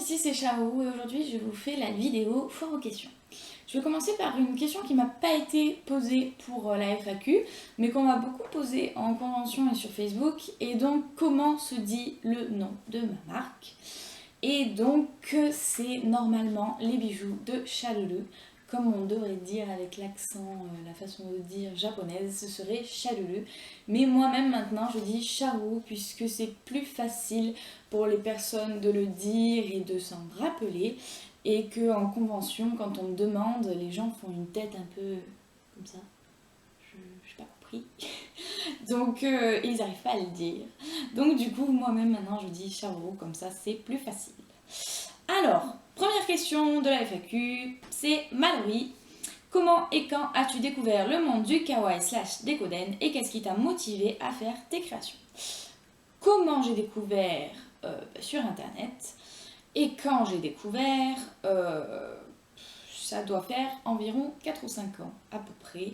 ici c'est Charo et aujourd'hui je vous fais la vidéo foire aux questions. Je vais commencer par une question qui m'a pas été posée pour la FAQ, mais qu'on m'a beaucoup posée en convention et sur Facebook, et donc comment se dit le nom de ma marque. Et donc c'est normalement les bijoux de Chalulu, comme on devrait dire avec l'accent, la façon de dire japonaise, ce serait Chalulu. Mais moi-même maintenant je dis Charu puisque c'est plus facile pour les personnes de le dire et de s'en rappeler. Et qu'en convention, quand on me demande, les gens font une tête un peu comme ça. Je n'ai pas compris. Donc ils n'arrivent pas à le dire. Donc du coup, moi-même maintenant je dis Charu, comme ça c'est plus facile. Alors, première question de la FAQ, c'est Mallory. Comment et quand as-tu découvert le monde du kawaii / décoden et qu'est-ce qui t'a motivé à faire tes créations? Comment j'ai découvert sur internet et quand j'ai découvert, ça doit faire environ 4 ou 5 ans à peu près.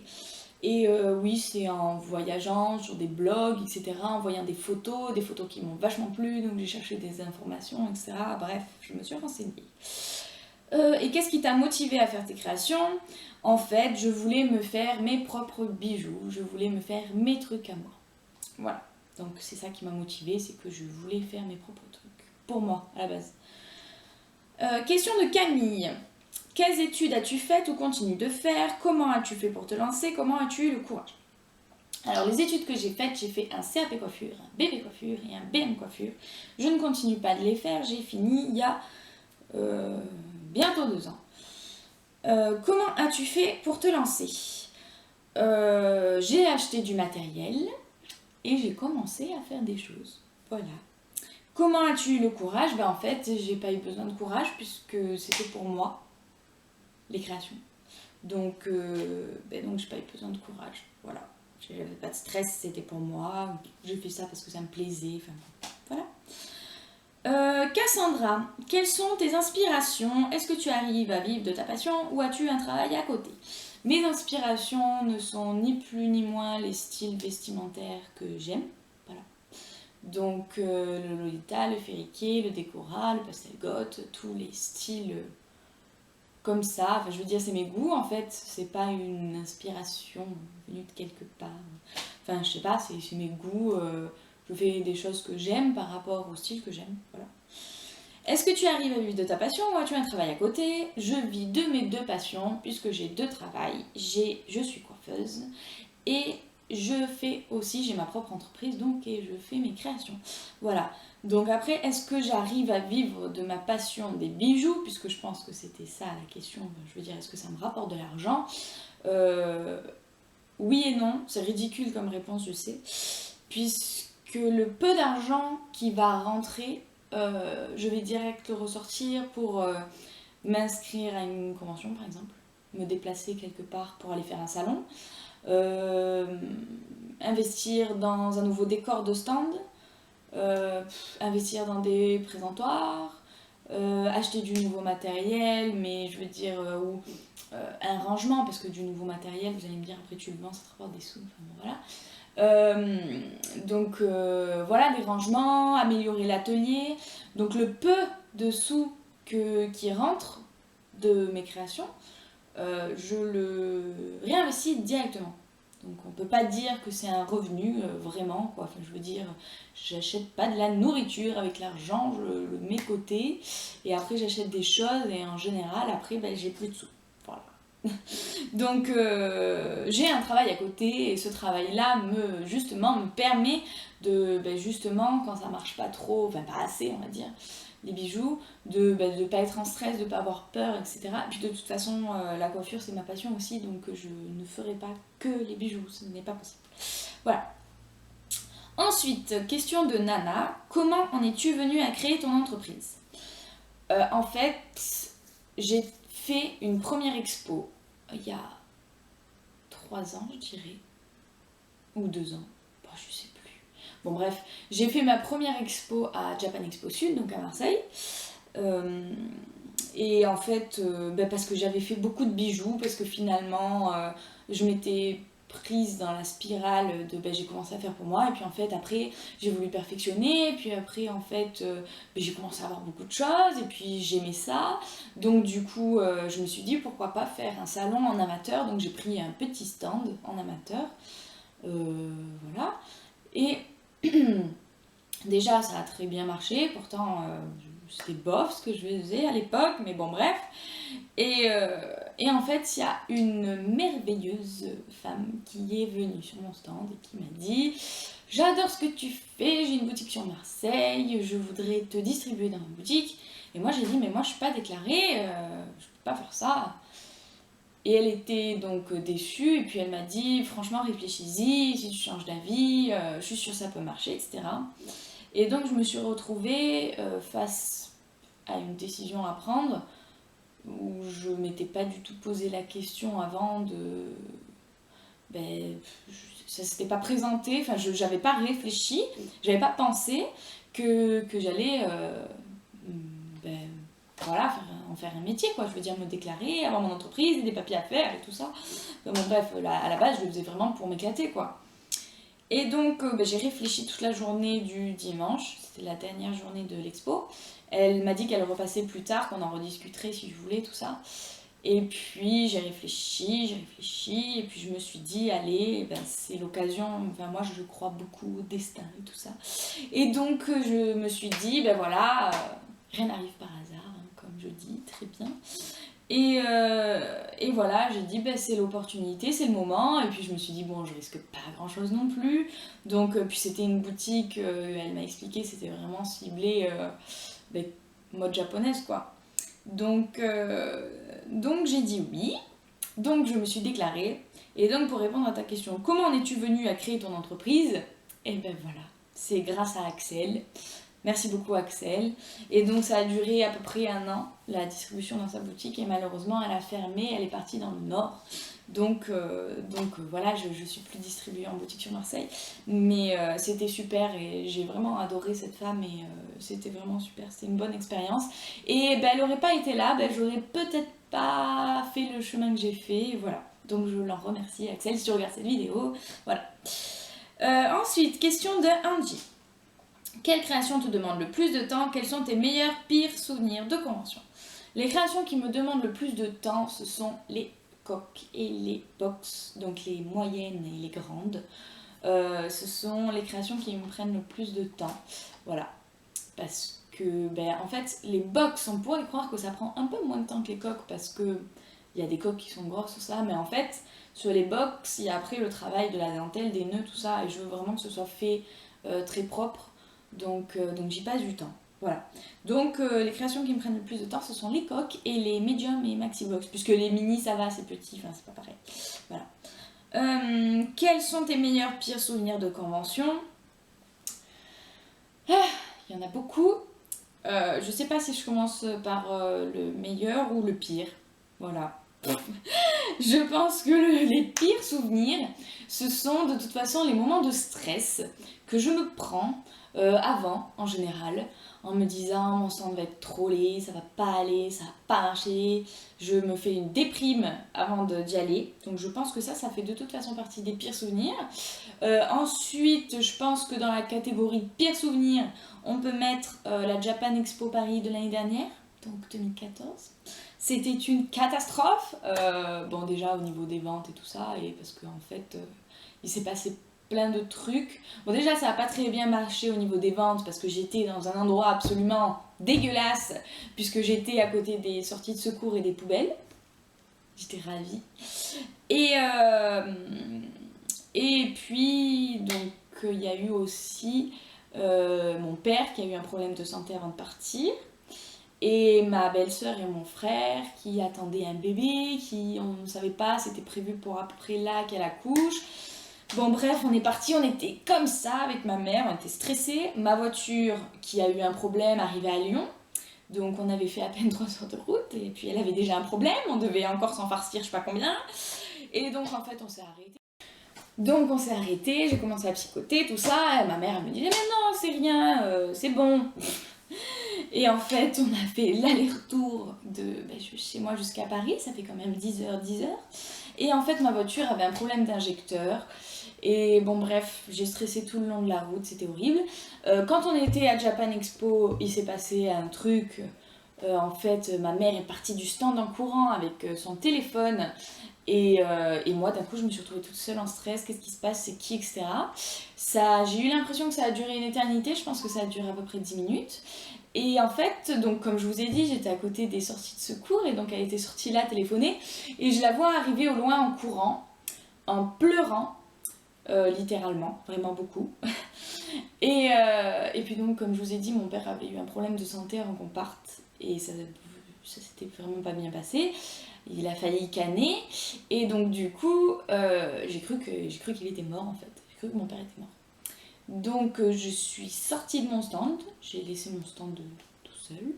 Et oui, c'est en voyageant sur des blogs, etc., en voyant des photos qui m'ont vachement plu, donc j'ai cherché des informations, etc. Bref, je me suis renseignée. Et qu'est-ce qui t'a motivé à faire tes créations? En fait, je voulais me faire mes propres bijoux, je voulais me faire mes trucs à moi. Voilà, donc c'est ça qui m'a motivée, c'est que je voulais faire mes propres trucs, pour moi, à la base. Question de Camille. Quelles études as-tu faites ou continues de faire? Comment as-tu fait pour te lancer? Comment as-tu eu le courage? Alors les études que j'ai faites, j'ai fait un CAP coiffure, un BB coiffure et un BM coiffure. Je ne continue pas de les faire, j'ai fini il y a bientôt 2 ans. Comment as-tu fait pour te lancer? J'ai acheté du matériel et j'ai commencé à faire des choses. Voilà. Comment as-tu eu le courage? En fait, j'ai pas eu besoin de courage puisque c'était pour moi, les créations. Donc j'ai pas eu besoin de courage. Voilà. J'avais pas de stress, c'était pour moi. J'ai fait ça parce que ça me plaisait. Enfin, voilà. Cassandra, quelles sont tes inspirations? Est-ce que tu arrives à vivre de ta passion ou as-tu un travail à côté? Mes inspirations ne sont ni plus ni moins les styles vestimentaires que j'aime. Voilà. Donc le Lolita, le Fériquet, le Décora, le Pastel Goth, tous les styles comme ça. Enfin, je veux dire, c'est mes goûts en fait, c'est pas une inspiration venue de quelque part. Enfin, je sais pas, c'est mes goûts. Je fais des choses que j'aime par rapport au style que j'aime. Voilà. Est-ce que tu arrives à vivre de ta passion ou as-tu un travail à côté? Je vis de mes 2 passions puisque j'ai 2 travails. Je suis coiffeuse et j'ai ma propre entreprise donc et je fais mes créations. Voilà. Donc après, est-ce que j'arrive à vivre de ma passion des bijoux? Puisque je pense que c'était ça la question. Je veux dire, est-ce que ça me rapporte de l'argent? Oui et non. C'est ridicule comme réponse, je sais. Puisque le peu d'argent qui va rentrer, je vais direct le ressortir pour m'inscrire à une convention, par exemple. Me déplacer quelque part pour aller faire un salon. Investir dans un nouveau décor de stand, investir dans des présentoirs, acheter du nouveau matériel, mais je veux dire, ou un rangement, parce que du nouveau matériel, vous allez me dire, après tu le vends, ça te rapporte des sous, enfin bon, voilà. Voilà, des rangements, améliorer l'atelier. Donc le peu de sous qui rentrent de mes créations, je le réinvestis directement. Donc on peut pas dire que c'est un revenu vraiment quoi. Enfin, je veux dire, j'achète pas de la nourriture avec l'argent, je le mets côté et après j'achète des choses et en général après j'ai plus de sous. Voilà. Donc j'ai un travail à côté et ce travail-là me permet de justement quand ça marche pas trop, enfin pas assez on va dire, les bijoux, de pas être en stress, de pas avoir peur, etc. Et puis de toute façon, la coiffure c'est ma passion aussi, donc je ne ferai pas que les bijoux, ce n'est pas possible. Voilà. Ensuite, question de Nana, comment en es-tu venue à créer ton entreprise? En fait, j'ai fait une première expo il y a 3 ans, je dirais, ou 2 ans, je sais plus. Bon bref, j'ai fait ma première expo à Japan Expo Sud, donc à Marseille. Et en fait, parce que j'avais fait beaucoup de bijoux, parce que finalement, je m'étais prise dans la spirale de j'ai commencé à faire pour moi, et puis en fait après j'ai voulu perfectionner, et puis après en fait j'ai commencé à avoir beaucoup de choses, et puis j'aimais ça, donc du coup je me suis dit pourquoi pas faire un salon en amateur, donc j'ai pris un petit stand en amateur, voilà, et déjà ça a très bien marché, pourtant c'était bof ce que je faisais à l'époque, mais bon bref. Et en fait, il y a une merveilleuse femme qui est venue sur mon stand et qui m'a dit j'adore ce que tu fais, j'ai une boutique sur Marseille, je voudrais te distribuer dans ma boutique. Et moi j'ai dit mais moi je suis pas déclarée, je peux pas faire ça. Et elle était donc déçue, et puis elle m'a dit franchement réfléchis-y, si tu changes d'avis, je suis sûre que ça peut marcher, etc. Et donc je me suis retrouvée face à une décision à prendre où je m'étais pas du tout posé la question avant de... ça s'était pas présenté, enfin j'avais pas réfléchi, j'avais pas pensé que j'allais voilà, en faire un métier, quoi. Je veux dire, me déclarer, avoir mon entreprise, des papiers à faire et tout ça. Bon, bref, à la base, je le faisais vraiment pour m'éclater, quoi. Et donc, j'ai réfléchi toute la journée du dimanche, c'était la dernière journée de l'expo. Elle m'a dit qu'elle repassait plus tard, qu'on en rediscuterait si je voulais, tout ça. Et puis j'ai réfléchi, et puis je me suis dit, allez, c'est l'occasion, enfin moi je crois beaucoup au destin et tout ça. Et donc je me suis dit, voilà, rien n'arrive par hasard, hein, comme je dis, très bien. Et voilà, j'ai dit c'est l'opportunité, c'est le moment, et puis je me suis dit bon je risque pas grand chose non plus, donc puis c'était une boutique, elle m'a expliqué, c'était vraiment ciblé mode japonaise quoi. Donc j'ai dit oui, donc je me suis déclarée, et donc pour répondre à ta question, comment en es-tu venue à créer ton entreprise? Et voilà, c'est grâce à Axel. Merci beaucoup Axel. Et donc ça a duré à peu près 1 an, la distribution dans sa boutique, et malheureusement elle a fermé, elle est partie dans le nord. Donc voilà, je suis plus distribuée en boutique sur Marseille. Mais c'était super et j'ai vraiment adoré cette femme et c'était vraiment super, c'était une bonne expérience. Et elle n'aurait pas été là, j'aurais peut-être pas fait le chemin que j'ai fait, et voilà. Donc je l'en remercie Axel si tu regardes cette vidéo. Voilà. Ensuite, question de Angie. Quelle création te demande le plus de temps? Quels sont tes meilleurs, pires souvenirs de convention? Les créations qui me demandent le plus de temps, ce sont les coques et les box, donc les moyennes et les grandes. Ce sont les créations qui me prennent le plus de temps. Voilà. Parce que, en fait, les box, on pourrait croire que ça prend un peu moins de temps que les coques parce que il y a des coques qui sont grosses, tout ça, mais en fait, sur les box, il y a après le travail de la dentelle, des nœuds, tout ça, et je veux vraiment que ce soit fait très propre. Donc j'y passe du temps. Voilà. Donc les créations qui me prennent le plus de temps, ce sont les coques et les medium et maxi box, puisque les mini ça va, c'est petit, enfin c'est pas pareil. Voilà. Quels sont tes meilleurs pires souvenirs de convention? Il y en a beaucoup. Je sais pas si je commence par le meilleur ou le pire. Voilà. Je pense que les pires souvenirs, ce sont de toute façon les moments de stress que je me prends avant, en général, en me disant mon stand va être trop laid, ça va pas aller, ça va pas marcher. Je me fais une déprime avant d'y aller. Donc je pense que ça fait de toute façon partie des pires souvenirs. Ensuite, je pense que dans la catégorie pires souvenirs, on peut mettre la Japan Expo Paris de l'année dernière, donc 2014. C'était une catastrophe, bon déjà au niveau des ventes et tout ça, et parce qu'en fait il s'est passé plein de trucs. Bon déjà ça n'a pas très bien marché au niveau des ventes parce que j'étais dans un endroit absolument dégueulasse puisque j'étais à côté des sorties de secours et des poubelles. J'étais ravie. Et puis donc il y a eu aussi mon père qui a eu un problème de santé avant de partir. Et ma belle-sœur et mon frère qui attendaient un bébé, on ne savait pas, c'était prévu pour à peu près là qu'elle accouche. Bon bref, on est parti, on était comme ça avec ma mère, on était stressés. Ma voiture qui a eu un problème arrivait à Lyon, donc on avait fait à peine 3 heures de route et puis elle avait déjà un problème, on devait encore s'en farcir je sais pas combien. Et donc en fait on s'est arrêté. J'ai commencé à psychoter, tout ça, et ma mère elle me disait mais non c'est rien, c'est bon. Et en fait, on a fait l'aller-retour de chez moi jusqu'à Paris, ça fait quand même 10 heures. Et en fait, ma voiture avait un problème d'injecteur. Et bon, bref, j'ai stressé tout le long de la route, c'était horrible. Quand on était à Japan Expo, il s'est passé un truc. En fait, ma mère est partie du stand en courant avec son téléphone. Et moi, d'un coup, je me suis retrouvée toute seule en stress. Qu'est-ce qui se passe? C'est qui? Etc. J'ai eu l'impression que ça a duré une éternité. Je pense que ça a duré à peu près 10 minutes. Et en fait, donc comme je vous ai dit, j'étais à côté des sorties de secours. Et donc, elle était sortie là, téléphoner. Et je la vois arriver au loin en courant, en pleurant. Littéralement, vraiment beaucoup. Et puis donc, comme je vous ai dit, mon père avait eu un problème de santé avant qu'on parte. Et ça s'était vraiment pas bien passé. Il a failli canner. Et donc du coup, j'ai cru qu'il était mort en fait. J'ai cru que mon père était mort. Donc je suis sortie de mon stand. J'ai laissé mon stand tout seul.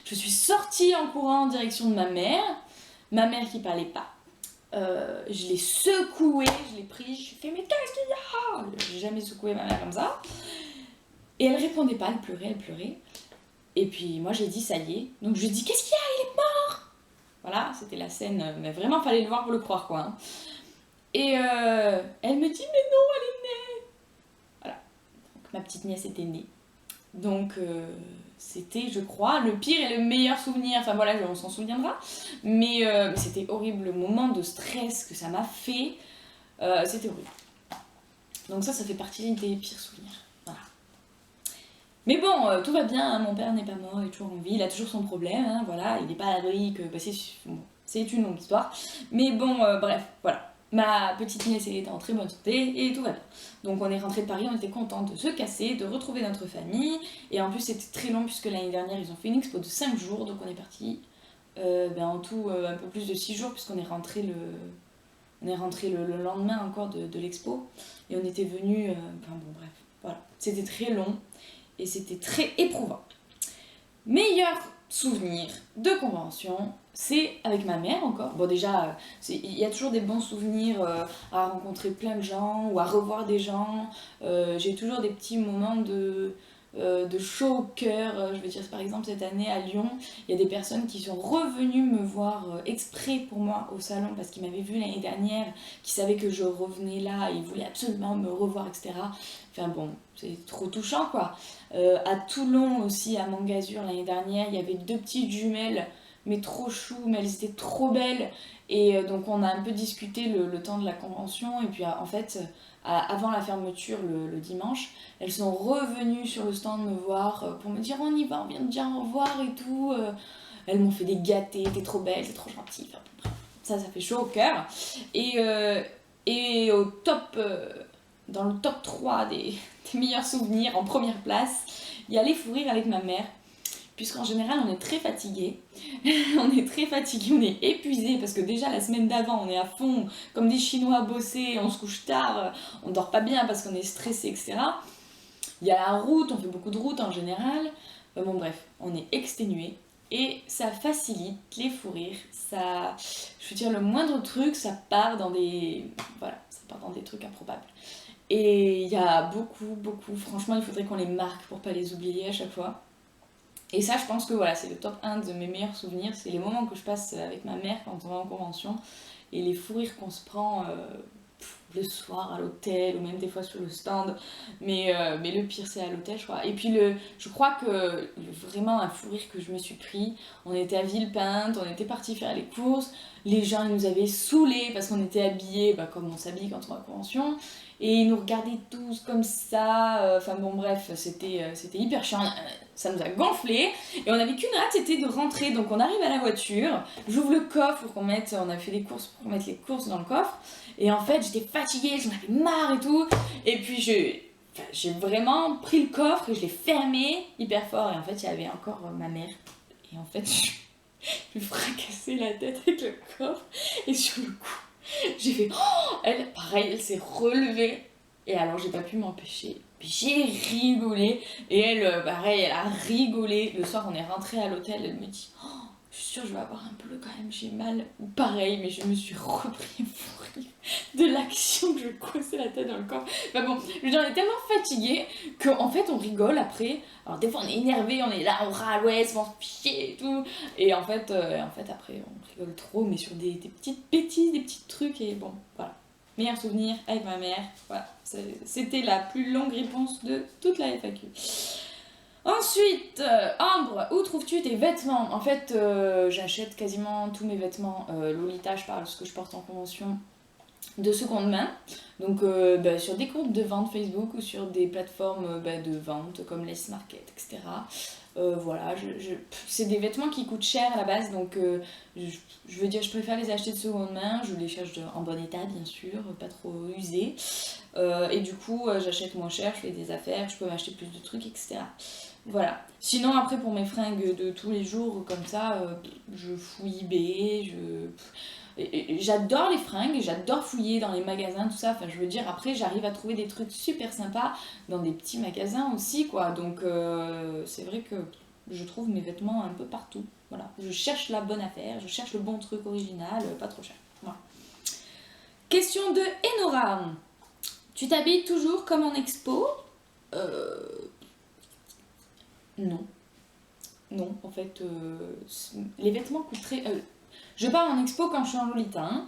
Je suis sortie en courant en direction de ma mère. Ma mère qui parlait pas. Je l'ai secouée, je l'ai prise, je lui ai fait mais qu'est-ce qu'il y a? J'ai jamais secoué ma mère comme ça. Et elle répondait pas, elle pleurait. Et puis moi j'ai dit ça y est. Donc je lui ai dit qu'est-ce qu'il y a? Il est mort. Voilà, c'était la scène, mais vraiment fallait le voir pour le croire quoi. Hein. Et elle me dit mais non, elle est née. Voilà, donc ma petite nièce était née. Donc c'était, je crois, le pire et le meilleur souvenir. Enfin voilà, on s'en souviendra. Mais c'était horrible, le moment de stress que ça m'a fait. C'était horrible. Donc ça fait partie des pires souvenirs. Voilà. Mais bon, tout va bien, hein, mon père n'est pas mort, il est toujours en vie, il a toujours son problème, hein, voilà, il n'est pas à l'abri que... c'est une longue histoire. Mais bon, bref, voilà. Ma petite nièce elle était en très bonne santé et tout va bien. Donc on est rentré de Paris, on était contents de se casser, de retrouver notre famille. Et en plus c'était très long puisque l'année dernière ils ont fait une expo de 5 jours, donc on est parti en tout un peu plus de 6 jours puisqu'on est rentré le lendemain encore de l'expo. Et on était venus, enfin bon bref, voilà. C'était très long et c'était très éprouvant. Meilleur souvenir de convention, c'est avec ma mère encore. Bon déjà, il y a toujours des bons souvenirs à rencontrer plein de gens ou à revoir des gens. J'ai toujours des petits moments de chaud au cœur. Je veux dire, par exemple, cette année à Lyon, il y a des personnes qui sont revenues me voir exprès pour moi au salon parce qu'ils m'avaient vu l'année dernière, qui savaient que je revenais là et ils voulaient absolument me revoir, etc. Enfin bon, c'est trop touchant quoi. À Toulon aussi, à Mangazur l'année dernière, il y avait 2 petites jumelles, mais trop chou, mais elles étaient trop belles. Et donc on a un peu discuté le temps de la convention. Et puis en fait, avant la fermeture le dimanche, elles sont revenues sur le stand me voir pour me dire on y va, on vient de dire au revoir et tout. Elles m'ont fait des gâtés, t'es trop belle, t'es trop gentille. Enfin, bref, ça fait chaud au cœur. Et au top, dans le top 3 des meilleurs souvenirs, en première place, il y a les fous rires avec ma mère. Puisqu'en général on est très fatigué, on est épuisé parce que déjà la semaine d'avant on est à fond comme des Chinois à bosser, on se couche tard, on dort pas bien parce qu'on est stressé, etc. Il y a la route, on fait beaucoup de route en général, bon bref, on est exténué et ça facilite les fous rires, ça, je veux dire le moindre truc ça part dans des trucs improbables. Et il y a beaucoup, franchement il faudrait qu'on les marque pour pas les oublier à chaque fois. Et ça, je pense que voilà, c'est le top 1 de mes meilleurs souvenirs. C'est les moments que je passe avec ma mère quand on va en convention et les fous rires qu'on se prend le soir à l'hôtel ou même des fois sur le stand. Mais le pire, c'est à l'hôtel, je crois. Et puis, je crois que vraiment un fou rire que je me suis pris, on était à Villepinte, on était parti faire les courses. Les gens ils nous avaient saoulés parce qu'on était habillés comme on s'habille quand on va en convention. Et ils nous regardaient tous comme ça. Enfin bon, bref, c'était hyper chiant. Ça nous a gonflé. Et on avait qu'une hâte, c'était de rentrer. Donc on arrive à la voiture. J'ouvre le coffre pour qu'on mette. On a fait des courses pour mettre les courses dans le coffre. Et en fait, j'étais fatiguée, j'en avais marre et tout. Et puis j'ai vraiment pris le coffre et je l'ai fermé hyper fort. Et en fait, il y avait encore ma mère. Et en fait, je lui fracassé la tête avec le coffre. Et sur le coup, j'ai fait elle, pareil, elle s'est relevée. Et alors, j'ai pas pu m'empêcher. Puis j'ai rigolé. Et elle, pareil, elle a rigolé. Le soir, on est rentré à l'hôtel. Elle me dit Je suis sûre que je vais avoir un peu quand même, j'ai mal. Pareil, mais je me suis repris pour rire de l'action que je causais la tête dans le corps. Enfin bon, je veux dire, on est tellement fatigué qu'en fait on rigole après. Alors des fois on est énervé, on est là, on râle, ouais, c'est bon, chier et tout. Et en fait après on rigole trop, mais sur des petites bêtises, des petits trucs. Et bon, voilà. Meilleur souvenir avec ma mère. Voilà, c'était la plus longue réponse de toute la FAQ. Ensuite, Ambre, où trouves-tu tes vêtements? En fait, j'achète quasiment tous mes vêtements Lolita, je parle ce que je porte en convention, de seconde main. Donc sur des groupes de vente Facebook ou sur des plateformes de vente comme Les Market, etc. Voilà, c'est des vêtements qui coûtent cher à la base, donc je veux dire, je préfère les acheter de seconde main, je les cherche en bon état bien sûr, pas trop usés. Et du coup, j'achète moins cher, je fais des affaires, je peux m'acheter plus de trucs, etc. Voilà. Sinon, après, pour mes fringues de tous les jours, comme ça, je fouille eBay, j'adore les fringues, j'adore fouiller dans les magasins, tout ça. Enfin, je veux dire, après, j'arrive à trouver des trucs super sympas dans des petits magasins aussi, quoi. Donc, c'est vrai que je trouve mes vêtements un peu partout. Voilà. Je cherche la bonne affaire, je cherche le bon truc original, pas trop cher. Voilà. Question de Enora. Tu t'habilles toujours comme en expo? Non. Non, en fait, les vêtements coûtent très... je pars en expo quand je suis en Lolita. Hein.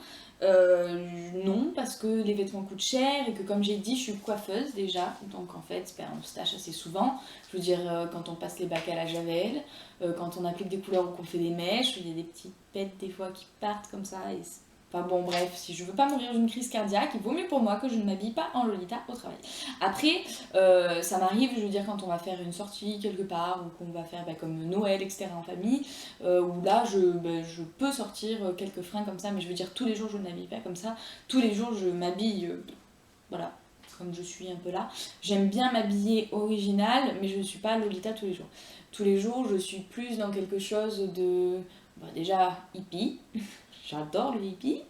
Non, parce que les vêtements coûtent cher et que comme j'ai dit, je suis coiffeuse déjà. Donc en fait, on se tâche assez souvent. Je veux dire, quand on passe les bacs à la javel, quand on applique des couleurs ou qu'on fait des mèches, il y a des petites pètes des fois qui partent comme ça. Et enfin bon, bref, si je veux pas mourir d'une crise cardiaque, il vaut mieux pour moi que je ne m'habille pas en Lolita au travail. Après, ça m'arrive, je veux dire, quand on va faire une sortie quelque part ou qu'on va faire comme Noël, etc. en famille, où là, je peux sortir quelques fringues comme ça, mais je veux dire, tous les jours, je ne m'habille pas comme ça. Tous les jours, je m'habille, voilà, comme je suis un peu là. J'aime bien m'habiller original, mais je ne suis pas Lolita tous les jours. Tous les jours, je suis plus dans quelque chose de, déjà, hippie. J'adore le hippie.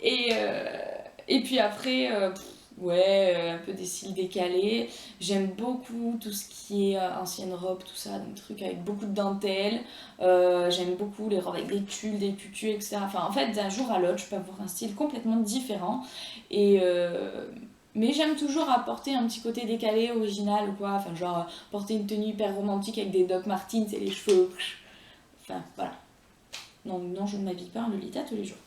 Et puis après, un peu des styles décalés. J'aime beaucoup tout ce qui est ancienne robe, tout ça, donc trucs avec beaucoup de dentelle. J'aime beaucoup les robes avec des tulles, des tutus, etc. Enfin, en fait, d'un jour à l'autre, je peux avoir un style complètement différent. Mais j'aime toujours apporter un petit côté décalé, original ou quoi. Enfin, genre, porter une tenue hyper romantique avec des Doc Martens et les cheveux. Enfin, voilà. Non, je ne m'habille pas en Lolita tous les jours.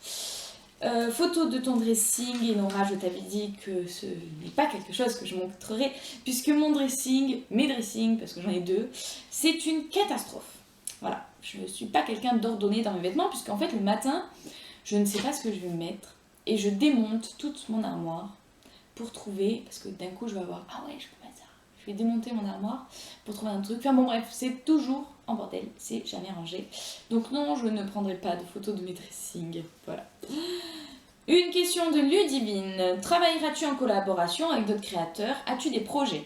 Photo de ton dressing, et Nora, je t'avais dit que ce n'est pas quelque chose que je montrerai, puisque mon dressing, mes dressings, parce que j'en ai deux, c'est une catastrophe. Voilà, je ne suis pas quelqu'un d'ordonné dans mes vêtements, puisqu'en fait le matin, je ne sais pas ce que je vais mettre, et je démonte toute mon armoire pour trouver, parce que d'un coup je vais avoir, ah ouais, je peux mettre ça. Je vais démonter mon armoire pour trouver un truc. Enfin bon bref, c'est toujours en bordel, c'est jamais rangé. Donc non, je ne prendrai pas de photos de mes dressings. Voilà. Une question de Ludivine. Travailleras-tu en collaboration avec d'autres créateurs? As-tu des projets?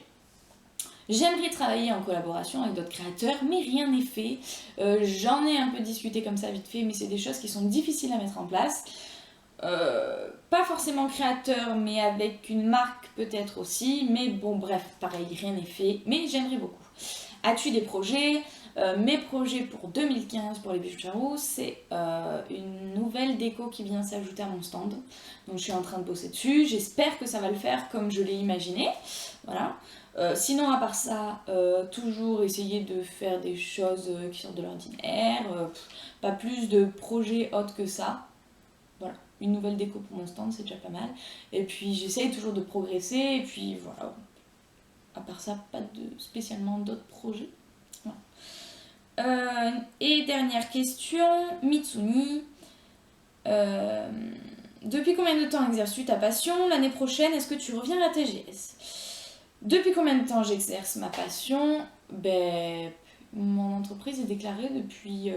J'aimerais travailler en collaboration avec d'autres créateurs, mais rien n'est fait. J'en ai un peu discuté comme ça vite fait, mais c'est des choses qui sont difficiles à mettre en place. Pas forcément créateur, mais avec une marque peut-être aussi. Mais bon, bref, pareil, rien n'est fait, mais j'aimerais beaucoup. As-tu des projets? Mes projets pour 2015 pour les bijoux Charou, c'est une nouvelle déco qui vient s'ajouter à mon stand. Donc je suis en train de bosser dessus. J'espère que ça va le faire comme je l'ai imaginé. Voilà. Sinon, à part ça, toujours essayer de faire des choses qui sortent de l'ordinaire. Pas plus de projets autres que ça. Voilà. Une nouvelle déco pour mon stand, c'est déjà pas mal. Et puis j'essaye toujours de progresser. Et puis voilà. À part ça, pas spécialement d'autres projets. Voilà. Et dernière question, Mitsuni. Depuis combien de temps exerces-tu ta passion? L'année prochaine, est-ce que tu reviens à TGS? Depuis combien de temps j'exerce ma passion? Mon entreprise est déclarée depuis...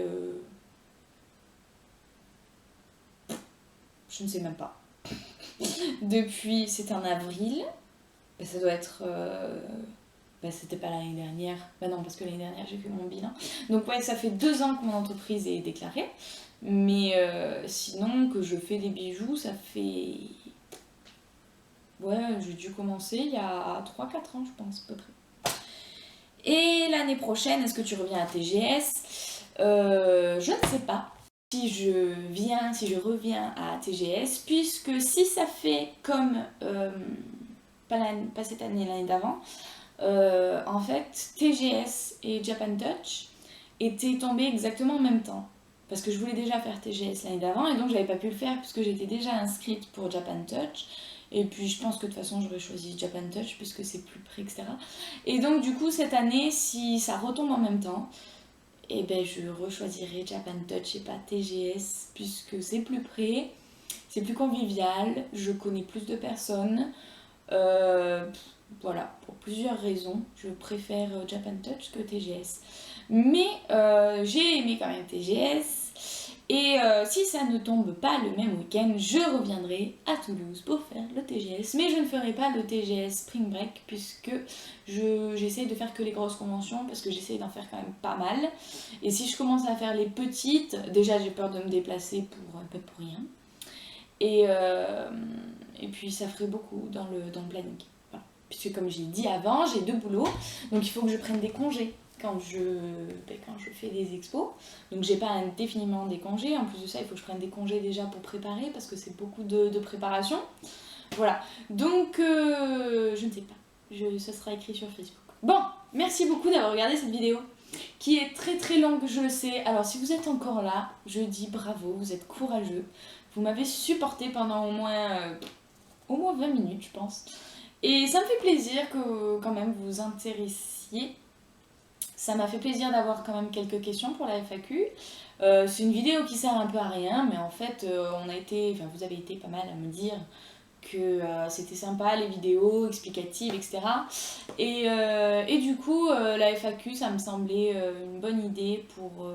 je ne sais même pas. Depuis, c'était en avril. Ça doit être... c'était pas l'année dernière. Non, parce que l'année dernière, j'ai fait mon bilan. Donc ouais, ça fait 2 ans que mon entreprise est déclarée. Mais sinon, que je fais des bijoux, ça fait... Ouais, j'ai dû commencer il y a 3-4 ans, je pense, à peu près. Et l'année prochaine, est-ce que tu reviens à TGS? Je ne sais pas si je reviens à TGS, puisque si ça fait comme, pas cette année, l'année d'avant, en fait, TGS et Japan Touch étaient tombés exactement en même temps. Parce que je voulais déjà faire TGS l'année d'avant et donc j'avais pas pu le faire puisque j'étais déjà inscrite pour Japan Touch. Et puis je pense que de toute façon j'aurais choisi Japan Touch puisque c'est plus près, etc. Et donc du coup cette année, si ça retombe en même temps, et ben je rechoisirai Japan Touch et pas TGS puisque c'est plus près, c'est plus convivial, je connais plus de personnes. Euh, voilà, pour plusieurs raisons, je préfère Japan Touch que TGS. Mais j'ai aimé quand même TGS. Et si ça ne tombe pas le même week-end, je reviendrai à Toulouse pour faire le TGS. Mais je ne ferai pas le TGS Spring Break puisque j'essaie de faire que les grosses conventions parce que j'essaie d'en faire quand même pas mal. Et si je commence à faire les petites, déjà j'ai peur de me déplacer pour un peu pour rien. Et puis ça ferait beaucoup dans le planning. Voilà. Puisque comme j'ai dit avant, j'ai 2 boulots, donc il faut que je prenne des congés quand je fais des expos. Donc j'ai pas indéfiniment des congés. En plus de ça, il faut que je prenne des congés déjà pour préparer parce que c'est beaucoup de préparation. Voilà. Donc je ne sais pas. Ça sera écrit sur Facebook. Bon, merci beaucoup d'avoir regardé cette vidéo qui est très très longue, je le sais. Alors si vous êtes encore là, je dis bravo, vous êtes courageux. Vous m'avez supporté pendant au moins 20 minutes, je pense. Et ça me fait plaisir que quand même vous vous intéressiez. Ça m'a fait plaisir d'avoir quand même quelques questions pour la FAQ. C'est une vidéo qui sert un peu à rien, mais en fait, vous avez été pas mal à me dire que c'était sympa les vidéos explicatives, etc. Et du coup, la FAQ, ça me semblait une bonne idée pour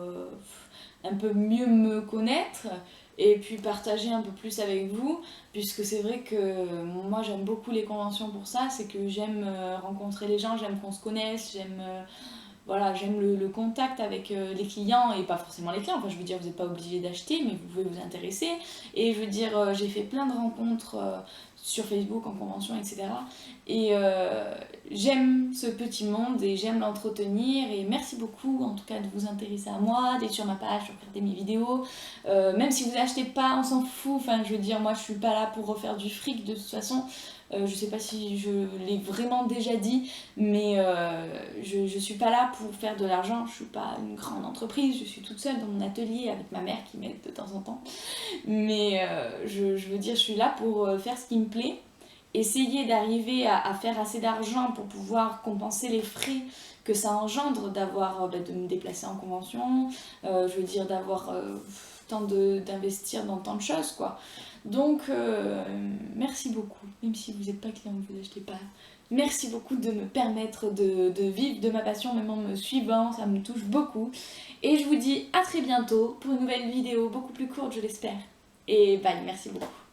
un peu mieux me connaître et puis partager un peu plus avec vous, puisque c'est vrai que moi j'aime beaucoup les conventions pour ça, c'est que j'aime rencontrer les gens, j'aime qu'on se connaisse, j'aime le contact avec les clients et pas forcément les clients. Enfin, je veux dire, vous n'êtes pas obligé d'acheter, mais vous pouvez vous intéresser. Et je veux dire, j'ai fait plein de rencontres sur Facebook, en convention, etc. Et j'aime ce petit monde et j'aime l'entretenir. Et merci beaucoup, en tout cas, de vous intéresser à moi, d'être sur ma page, de regarder mes vidéos. Même si vous n'achetez pas, on s'en fout. Enfin, je veux dire, moi, je suis pas là pour refaire du fric de toute façon. Je sais pas si je l'ai vraiment déjà dit, mais je suis pas là pour faire de l'argent, je suis pas une grande entreprise, je suis toute seule dans mon atelier avec ma mère qui m'aide de temps en temps. Mais je veux dire, je suis là pour faire ce qui me plaît, essayer d'arriver à faire assez d'argent pour pouvoir compenser les frais que ça engendre de me déplacer en convention, je veux dire d'avoir d'investir dans tant de choses quoi. Donc merci beaucoup, même si vous n'êtes pas client, vous n'achetez pas. Merci beaucoup de me permettre de vivre de ma passion, même en me suivant, ça me touche beaucoup. Et je vous dis à très bientôt pour une nouvelle vidéo, beaucoup plus courte je l'espère. Et bye, merci beaucoup.